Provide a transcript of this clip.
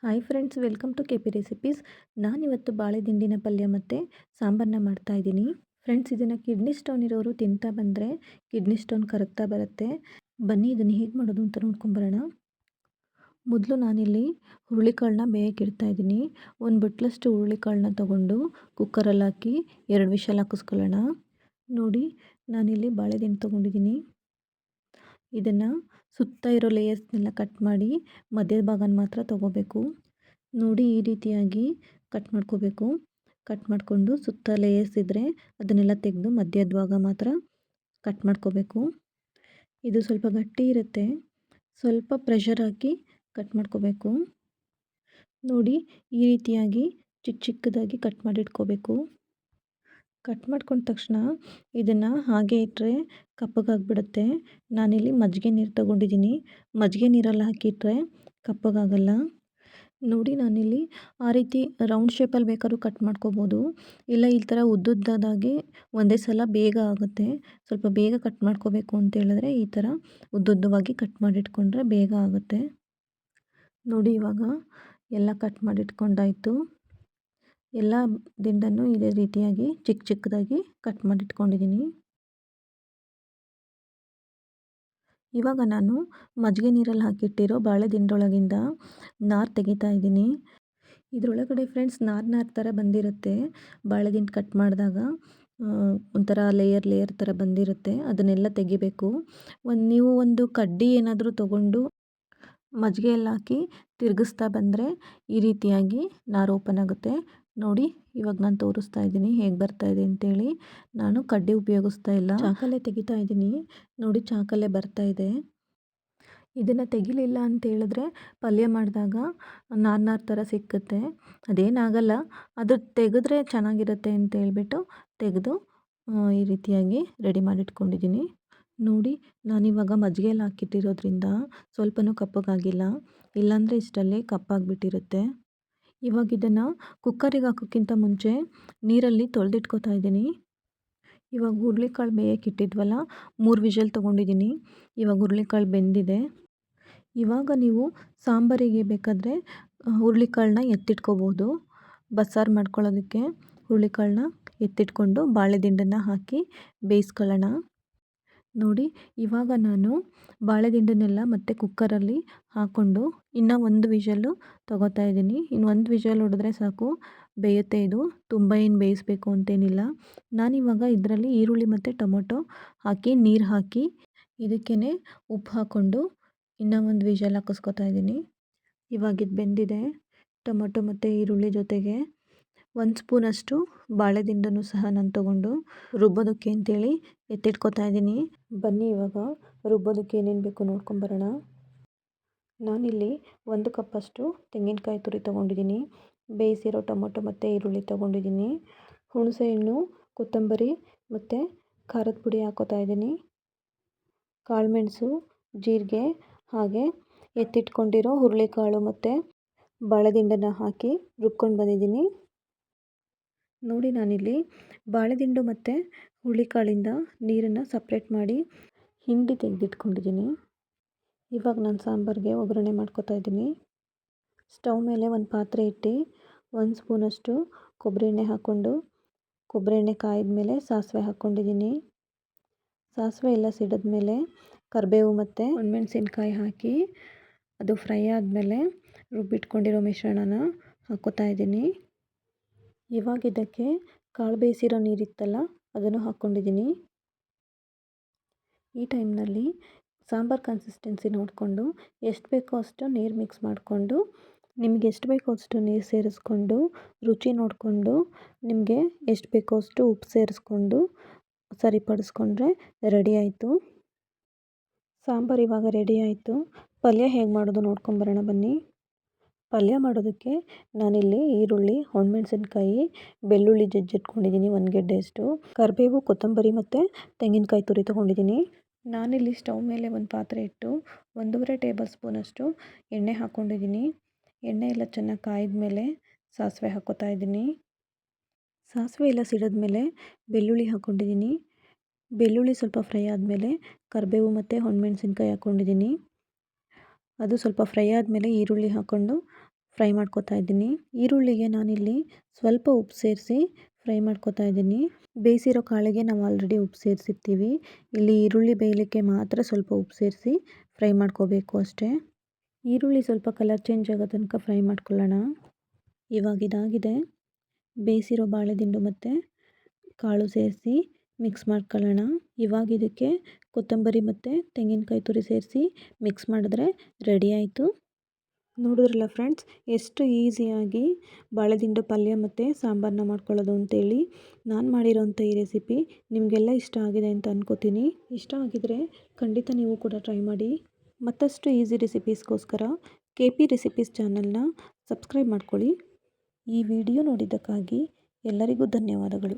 Hi friends, welcome to K P recipes. ನಾನಿವತ್ತು ಬಾಳೆ ದಿಂಡಿನ ಪಲ್ಯ ಮತ್ತು ಸಾಂಬಾರನ್ನ ಮಾಡ್ತಾಯಿದ್ದೀನಿ. ಫ್ರೆಂಡ್ಸ್, ಇದನ್ನು ಕಿಡ್ನಿ ಸ್ಟೋನ್ ಇರೋರು ತಿಂತಾ ಬಂದರೆ ಕಿಡ್ನಿ ಸ್ಟೋನ್ ಕರಗ್ತಾ ಬರುತ್ತೆ. ಬನ್ನಿ ಇದನ್ನು ಹೇಗೆ ಮಾಡೋದು ಅಂತ ನೋಡ್ಕೊಂಬರೋಣ. ಮೊದಲು ನಾನಿಲ್ಲಿ ಹುರುಳಿಕಾಳನ್ನ ಬೇಯಕ್ಕಿಡ್ತಾ ಇದ್ದೀನಿ. ಒಂದು ಬಟ್ಲಷ್ಟು ಹುರುಳಿಕಾಳನ್ನ ತೊಗೊಂಡು ಕುಕ್ಕರಲ್ಲಿ ಹಾಕಿ 2 ವಿಷಲ್ ಹಾಕಿಸ್ಕೊಳ್ಳೋಣ. ನೋಡಿ, ನಾನಿಲ್ಲಿ ಬಾಳೆ ದಿಂಡು ತೊಗೊಂಡಿದ್ದೀನಿ. ಇದನ್ನು ಸುತ್ತ ಇರೋ ಲೇಯರ್ಸ್ನೆಲ್ಲ ಕಟ್ ಮಾಡಿ ಮಧ್ಯದ ಭಾಗನ ಮಾತ್ರ ತೊಗೋಬೇಕು. ನೋಡಿ, ಈ ರೀತಿಯಾಗಿ ಕಟ್ ಮಾಡ್ಕೋಬೇಕು. ಕಟ್ ಮಾಡಿಕೊಂಡು ಸುತ್ತ ಲೇಯರ್ಸ್ ಇದ್ದರೆ ಅದನ್ನೆಲ್ಲ ತೆಗೆದು ಮಧ್ಯದ ಭಾಗ ಮಾತ್ರ ಕಟ್ ಮಾಡ್ಕೋಬೇಕು. ಇದು ಸ್ವಲ್ಪ ಗಟ್ಟಿ ಇರುತ್ತೆ, ಸ್ವಲ್ಪ ಪ್ರೆಷರ್ ಹಾಕಿ ಕಟ್ ಮಾಡ್ಕೋಬೇಕು. ನೋಡಿ, ಈ ರೀತಿಯಾಗಿ ಚಿಕ್ಕ ಚಿಕ್ಕದಾಗಿ ಕಟ್ ಮಾಡಿಟ್ಕೋಬೇಕು. ಕಟ್ ಮಾಡ್ಕೊಂಡ ತಕ್ಷಣ ಇದನ್ನು ಹಾಗೆ ಇಟ್ಟರೆ ಕಪ್ಪಗಾಗಿಬಿಡುತ್ತೆ. ನಾನಿಲ್ಲಿ ಮಜ್ಜಿಗೆ ನೀರು ತೊಗೊಂಡಿದ್ದೀನಿ. ಮಜ್ಜಿಗೆ ನೀರಲ್ಲಿ ಹಾಕಿಟ್ರೆ ಕಪ್ಪಗಾಗಲ್ಲ. ನೋಡಿ, ನಾನಿಲ್ಲಿ ಆ ರೀತಿ ರೌಂಡ್ ಶೇಪಲ್ಲಿ ಬೇಕಾದ್ರೂ ಕಟ್ ಮಾಡ್ಕೋಬೋದು, ಇಲ್ಲ ಈ ಥರ ಉದ್ದುದ್ದದಾಗಿ ಒಂದೇ ಸಲ ಬೇಗ ಆಗುತ್ತೆ. ಸ್ವಲ್ಪ ಬೇಗ ಕಟ್ ಮಾಡ್ಕೋಬೇಕು ಅಂತ ಹೇಳಿದ್ರೆ ಈ ಥರ ಉದ್ದುದ್ದವಾಗಿ ಕಟ್ ಮಾಡಿಟ್ಕೊಂಡ್ರೆ ಬೇಗ ಆಗುತ್ತೆ. ನೋಡಿ, ಇವಾಗ ಎಲ್ಲ ಕಟ್ ಮಾಡಿಟ್ಕೊಂಡಾಯಿತು. ಎಲ್ಲ ದಿಂಡನ್ನು ಇದೇ ರೀತಿಯಾಗಿ ಚಿಕ್ಕ ಚಿಕ್ಕದಾಗಿ ಕಟ್ ಮಾಡಿಟ್ಕೊಂಡಿದ್ದೀನಿ. ಇವಾಗ ನಾನು ಮಜ್ಜಿಗೆ ನೀರಲ್ಲಿ ಹಾಕಿಟ್ಟಿರೋ ಬಾಳೆ ದಿಂಡೊಳಗಿಂದ ನಾರು ತೆಗಿತಾ ಇದ್ದೀನಿ. ಇದರೊಳಗಡೆ ಫ್ರೆಂಡ್ಸ್ ನಾರು ಥರ ಬಂದಿರುತ್ತೆ. ಬಾಳೆ ದಿಂಡು ಕಟ್ ಮಾಡಿದಾಗ ಒಂಥರ ಲೇಯರ್ ಥರ ಬಂದಿರುತ್ತೆ. ಅದನ್ನೆಲ್ಲ ತೆಗಿಬೇಕು. ನೀವು ಒಂದು ಕಡ್ಡಿ ಏನಾದರೂ ತೊಗೊಂಡು ಮಜ್ಜಿಗೆಯಲ್ಲಿ ಹಾಕಿ ತಿರುಗಿಸ್ತಾ ಬಂದರೆ ಈ ರೀತಿಯಾಗಿ ನಾರು ಓಪನ್ ಆಗುತ್ತೆ. ನೋಡಿ, ಇವಾಗ ನಾನು ತೋರಿಸ್ತಾ ಇದ್ದೀನಿ ಹೇಗೆ ಬರ್ತಾ ಇದೆ ಅಂತೇಳಿ. ನಾನು ಕಡ್ಡಿ ಉಪಯೋಗಿಸ್ತಾ ಇಲ್ಲ, ಚಾಕಲ್ಲೇ ತೆಗಿತಾ ಇದ್ದೀನಿ. ನೋಡಿ, ಚಾಕಲ್ಲೇ ಬರ್ತಾ ಇದೆ. ಇದನ್ನು ತೆಗಿಲಿಲ್ಲ ಅಂತ ಹೇಳಿದ್ರೆ ಪಲ್ಯ ಮಾಡಿದಾಗ ನಾರು ಥರ ಸಿಕ್ಕುತ್ತೆ. ಅದೇನಾಗಲ್ಲ, ಅದು ತೆಗೆದ್ರೆ ಚೆನ್ನಾಗಿರುತ್ತೆ ಅಂತ ಹೇಳ್ಬಿಟ್ಟು ತೆಗೆದು ಈ ರೀತಿಯಾಗಿ ರೆಡಿ ಮಾಡಿಟ್ಕೊಂಡಿದ್ದೀನಿ. ನೋಡಿ, ನಾನಿವಾಗ ಮಜ್ಜಿಗೆಯಲ್ಲಿ ಹಾಕಿಟ್ಟಿರೋದ್ರಿಂದ ಸ್ವಲ್ಪನೂ ಕಪ್ಪಗಾಗಿಲ್ಲ, ಇಲ್ಲಾಂದರೆ ಇಷ್ಟಲ್ಲೇ ಕಪ್ಪಾಗಿಬಿಟ್ಟಿರುತ್ತೆ. ಇವಾಗ ಇದನ್ನು ಕುಕ್ಕರಿಗೆ ಹಾಕೋಕ್ಕಿಂತ ಮುಂಚೆ ನೀರಲ್ಲಿ ತೊಳೆದಿಟ್ಕೋತಾ ಇದ್ದೀನಿ. ಇವಾಗ ಹುರುಳಿಕಾಳು ಬೇಯಕ್ಕಿಟ್ಟಿದ್ವಲ್ಲ, 3 ವಿಷಲ್ ತೊಗೊಂಡಿದ್ದೀನಿ. ಇವಾಗ ಹುರುಳಿಕಾಳು ಬೆಂದಿದೆ. ಇವಾಗ ನೀವು ಸಾಂಬಾರಿಗೆ ಬೇಕಾದರೆ ಹುರುಳಿಕಾಳನ್ನ ಎತ್ತಿಟ್ಕೋಬೋದು. ಬಸ್ಸಾರು ಮಾಡ್ಕೊಳ್ಳೋದಕ್ಕೆ ಹುರುಳಿಕಾಳನ್ನ ಎತ್ತಿಟ್ಕೊಂಡು ಬಾಳೆ ದಿಂಡನ್ನು ಹಾಕಿ ಬೇಯಿಸ್ಕೊಳ್ಳೋಣ. ನೋಡಿ, ಇವಾಗ ನಾನು ಬಾಳೆ ದಿಂಡನ್ನೆಲ್ಲ ಮತ್ತೆ ಕುಕ್ಕರಲ್ಲಿ ಹಾಕ್ಕೊಂಡು ಇನ್ನೂ 1 ವಿಷಲ್ಲು ತೊಗೋತಾ ಇದ್ದೀನಿ. ಇನ್ನು 1 ವಿಷಲ್ ಹೊಡೆದ್ರೆ ಸಾಕು, ಬೇಯುತ್ತೆ. ಇದು ತುಂಬ ಏನು ಬೇಯಿಸಬೇಕು ಅಂತೇನಿಲ್ಲ. ನಾನಿವಾಗ ಇದರಲ್ಲಿ ಈರುಳ್ಳಿ ಮತ್ತು ಟೊಮೊಟೊ ಹಾಕಿ ನೀರು ಹಾಕಿ ಇದಕ್ಕೇ ಉಪ್ಪು ಹಾಕ್ಕೊಂಡು ಇನ್ನೂ 1 ವಿಷಲ್ ಹಾಕಿಸ್ಕೊತಾ ಇದ್ದೀನಿ. ಇವಾಗ ಇದು ಬೆಂದಿದೆ. ಟೊಮೊಟೊ ಮತ್ತು ಈರುಳ್ಳಿ ಜೊತೆಗೆ 1 ಸ್ಪೂನಷ್ಟು ಬಾಳೆ ದಿಂಡನ್ನು ಸಹ ನಾನು ತೊಗೊಂಡು ರುಬ್ಬೋದಕ್ಕೆ ಅಂತೇಳಿ ಎತ್ತಿಟ್ಕೊತಾ ಇದ್ದೀನಿ. ಬನ್ನಿ ಇವಾಗ ರುಬ್ಬೋದಕ್ಕೆ ಏನೇನು ಬೇಕು ನೋಡ್ಕೊಂಬರೋಣ. ನಾನಿಲ್ಲಿ 1 ಕಪ್ಪಷ್ಟು ತೆಂಗಿನಕಾಯಿ ತುರಿ ತೊಗೊಂಡಿದ್ದೀನಿ. ಬೇಯಿಸಿರೋ ಟೊಮೊಟೊ ಮತ್ತು ಈರುಳ್ಳಿ ತೊಗೊಂಡಿದ್ದೀನಿ. ಹುಣಸೆಹಣ್ಣು, ಕೊತ್ತಂಬರಿ ಮತ್ತು ಖಾರದ ಪುಡಿ ಹಾಕ್ಕೋತಾ ಇದ್ದೀನಿ. ಕಾಳುಮೆಣಸು, ಜೀರಿಗೆ, ಹಾಗೆ ಎತ್ತಿಟ್ಕೊಂಡಿರೋ ಹುರುಳಿಕಾಳು ಮತ್ತು ಬಾಳೆದಿಂಡನ್ನು ಹಾಕಿ ರುಬ್ಕೊಂಡು ಬಂದಿದ್ದೀನಿ. ನೋಡಿ, ನಾನಿಲ್ಲಿ ಬಾಳೆದಿಂಡು ಮತ್ತು ಹುರುಳಿಕಾಳಿಂದ ನೀರನ್ನು ಸಪ್ರೇಟ್ ಮಾಡಿ ಹಿಂಡಿ ತೆಗೆದಿಟ್ಕೊಂಡಿದ್ದೀನಿ. ಇವಾಗ ನಾನು ಸಾಂಬಾರಿಗೆ ಒಗ್ಗರಣೆ ಮಾಡ್ಕೊತಾ ಇದ್ದೀನಿ. ಸ್ಟವ್ ಮೇಲೆ ಒಂದು ಪಾತ್ರೆ ಇಟ್ಟು 1 ಸ್ಪೂನಷ್ಟು ಕೊಬ್ಬರಿ ಎಣ್ಣೆ ಹಾಕ್ಕೊಂಡು ಕೊಬ್ಬರಿ ಎಣ್ಣೆ ಕಾಯ್ದ ಮೇಲೆ ಸಾಸಿವೆ ಹಾಕ್ಕೊಂಡಿದ್ದೀನಿ. ಸಾಸಿವೆ ಎಲ್ಲ ಸಿಡಿದ್ಮೇಲೆ ಕರಿಬೇವು ಮತ್ತು ಒಣಮೆಣಸಿನ್ಕಾಯಿ ಹಾಕಿ ಅದು ಫ್ರೈ ಆದಮೇಲೆ ರುಬ್ಬಿಟ್ಕೊಂಡಿರೋ ಮಿಶ್ರಣನ ಹಾಕ್ಕೋತಾ ಇದ್ದೀನಿ. ಇವಾಗ ಇದಕ್ಕೆ ಕಾಳು ಬೇಯಿಸಿರೋ ನೀರಿತ್ತಲ್ಲ, ಅದನ್ನು ಹಾಕ್ಕೊಂಡಿದ್ದೀನಿ. ಈ ಟೈಮ್ನಲ್ಲಿ ಸಾಂಬಾರು ಕನ್ಸಿಸ್ಟೆನ್ಸಿ ನೋಡಿಕೊಂಡು ಎಷ್ಟು ಬೇಕೋ ಅಷ್ಟು ನೀರು ಮಿಕ್ಸ್ ಮಾಡಿಕೊಂಡು, ನಿಮಗೆ ಎಷ್ಟು ಬೇಕೋ ಅಷ್ಟು ನೀರು ಸೇರಿಸ್ಕೊಂಡು, ರುಚಿ ನೋಡಿಕೊಂಡು ನಿಮಗೆ ಎಷ್ಟು ಬೇಕೋ ಅಷ್ಟು ಉಪ್ಪು ಸೇರಿಸ್ಕೊಂಡು ಸರಿಪಡಿಸ್ಕೊಂಡ್ರೆ ರೆಡಿ ಆಯಿತು. ಸಾಂಬಾರು ಇವಾಗ ರೆಡಿ ಆಯಿತು. ಪಲ್ಯ ಹೇಗೆ ಮಾಡೋದು ನೋಡ್ಕೊಂಬರೋಣ ಬನ್ನಿ. ಪಲ್ಯ ಮಾಡೋದಕ್ಕೆ ನಾನಿಲ್ಲಿ ಈರುಳ್ಳಿ, ಒಣಮೆಣಸಿನ್ಕಾಯಿ, ಬೆಳ್ಳುಳ್ಳಿ ಜಜ್ಜಿಟ್ಕೊಂಡಿದ್ದೀನಿ 1 ಗೆಡ್ಡೆಯಷ್ಟು, ಕರಿಬೇವು, ಕೊತ್ತಂಬರಿ ಮತ್ತು ತೆಂಗಿನಕಾಯಿ ತುರಿ ತೊಗೊಂಡಿದ್ದೀನಿ. ನಾನಿಲ್ಲಿ ಸ್ಟವ್ ಮೇಲೆ ಒಂದು ಪಾತ್ರೆ ಇಟ್ಟು 1.5 ಟೇಬಲ್ ಸ್ಪೂನಷ್ಟು ಎಣ್ಣೆ ಹಾಕ್ಕೊಂಡಿದ್ದೀನಿ. ಎಣ್ಣೆ ಎಲ್ಲ ಚೆನ್ನಾಗಿ ಕಾಯ್ದ ಮೇಲೆ ಸಾಸಿವೆ ಹಾಕ್ಕೋತಾ ಇದ್ದೀನಿ. ಸಾಸಿವೆ ಎಲ್ಲ ಸಿಡಿದ್ಮೇಲೆ ಬೆಳ್ಳುಳ್ಳಿ ಹಾಕ್ಕೊಂಡಿದ್ದೀನಿ. ಬೆಳ್ಳುಳ್ಳಿ ಸ್ವಲ್ಪ ಫ್ರೈ ಆದಮೇಲೆ ಕರಿಬೇವು ಮತ್ತು ಒಣಮೆಣಸಿನ್ಕಾಯಿ ಹಾಕ್ಕೊಂಡಿದ್ದೀನಿ. ಅದು ಸ್ವಲ್ಪ ಫ್ರೈ ಆದಮೇಲೆ ಈರುಳ್ಳಿ ಹಾಕ್ಕೊಂಡು ಫ್ರೈ ಮಾಡ್ಕೊತಾ ಇದ್ದೀನಿ. ಈರುಳ್ಳಿಗೆ ನಾನಿಲ್ಲಿ ಸ್ವಲ್ಪ ಉಪ್ಪು ಸೇರಿಸಿ ಫ್ರೈ ಮಾಡ್ಕೊತಾ ಇದ್ದೀನಿ. ಬೇಯಿಸಿರೋ ಕಾಳಿಗೆ ನಾವು ಆಲ್ರೆಡಿ ಉಪ್ಪು ಸೇರಿಸಿರ್ತೀವಿ. ಇಲ್ಲಿ ಈರುಳ್ಳಿ ಬೇಯಲಿಕ್ಕೆ ಮಾತ್ರ ಸ್ವಲ್ಪ ಉಪ್ಪು ಸೇರಿಸಿ ಫ್ರೈ ಮಾಡ್ಕೋಬೇಕು ಅಷ್ಟೇ. ಈರುಳ್ಳಿ ಸ್ವಲ್ಪ ಕಲರ್ ಚೇಂಜ್ ಆಗೋ ತನಕ ಫ್ರೈ ಮಾಡ್ಕೊಳ್ಳೋಣ. ಇವಾಗ ಇದಾಗಿದೆ. ಬೇಯಿಸಿರೋ ಬಾಳೆದಿಂಡು ಮತ್ತು ಕಾಳು ಸೇರಿಸಿ ಮಿಕ್ಸ್ ಮಾಡ್ಕೊಳ್ಳೋಣ. ಇವಾಗ ಇದಕ್ಕೆ ಕೊತ್ತಂಬರಿ ಮತ್ತು ತೆಂಗಿನಕಾಯಿ ತುರಿ ಸೇರಿಸಿ ಮಿಕ್ಸ್ ಮಾಡಿದ್ರೆ ರೆಡಿ ಆಯಿತು. ನೋಡಿದ್ರಲ್ಲ ಫ್ರೆಂಡ್ಸ್, ಎಷ್ಟು ಈಸಿಯಾಗಿ ಬಾಳೆದಿಂಡು ಪಲ್ಯ ಮತ್ತು ಸಾಂಬಾರನ್ನ ಮಾಡ್ಕೊಳ್ಳೋದು ಅಂತೇಳಿ. ನಾನು ಮಾಡಿರೋಂಥ ಈ ರೆಸಿಪಿ ನಿಮಗೆಲ್ಲ ಇಷ್ಟ ಆಗಿದೆ ಅಂತ ಅಂದ್ಕೋತೀನಿ. ಇಷ್ಟ ಆಗಿದರೆ ಖಂಡಿತ ನೀವು ಕೂಡ ಟ್ರೈ ಮಾಡಿ. ಮತ್ತಷ್ಟು ಈಸಿ ರೆಸಿಪೀಸ್ಗೋಸ್ಕರ KP ರೆಸಿಪೀಸ್ ಚಾನಲ್ನ ಸಬ್ಸ್ಕ್ರೈಬ್ ಮಾಡ್ಕೊಳ್ಳಿ. ಈ ವಿಡಿಯೋ ನೋಡಿದ್ದಕ್ಕಾಗಿ ಎಲ್ಲರಿಗೂ ಧನ್ಯವಾದಗಳು.